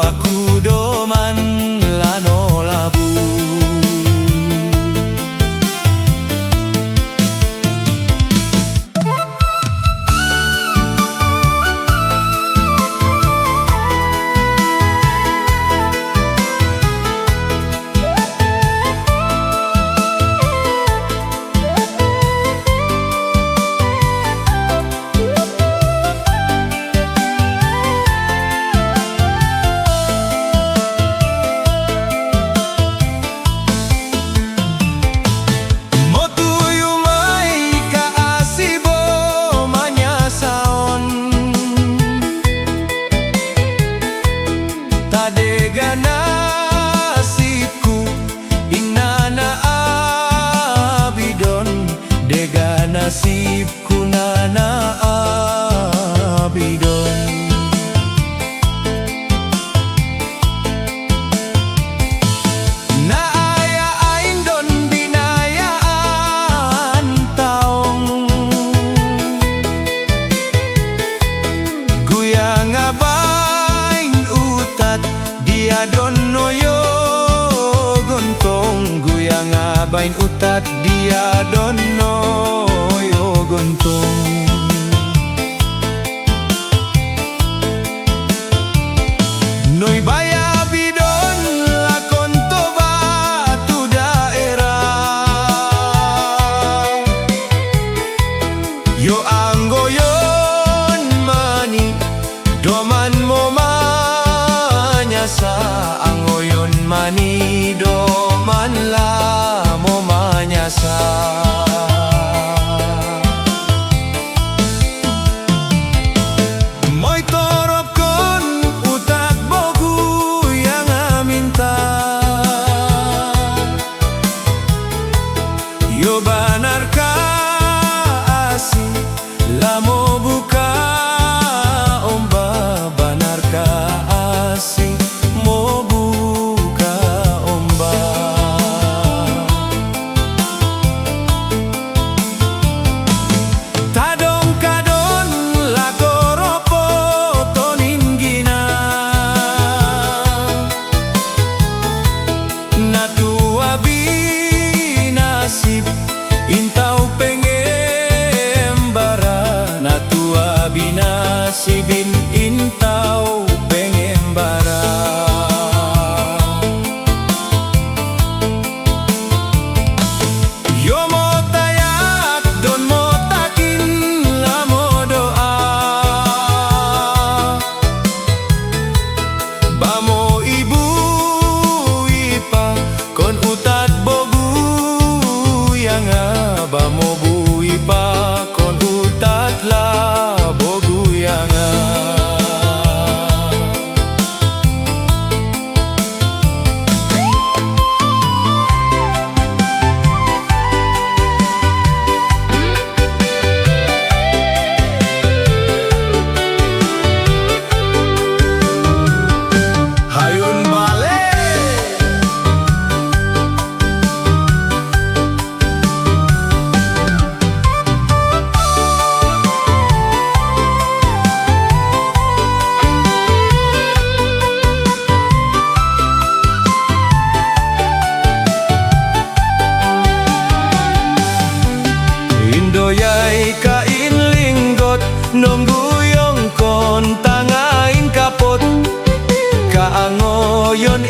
aku doman lano labu. Tadega nasibku inana abidon, dega nasibku nana abidon. Na aya aindon binayaan taong guyang abain utat dia dono yo gontong, guyang abain utat dia dono yo gontong. Noi baya bidon lakon to batu daerah, yo anggoyon mani doman moma sa angoyon mani doman la mo manyasa. Moy torop kon utak bogu yang aminta, yo banar ka asi lamo buka omba, banar ka asi intau pengembara, natua binasibin intau pengembara. Yo mo tayak don mo takin lamo doa, bamo ibu ipa kon utat bogu yang bamo bui pa kon utat la bogu yang hayun bale. Indoyai kain linggot nongguyong kon tangain kapot kaangoyon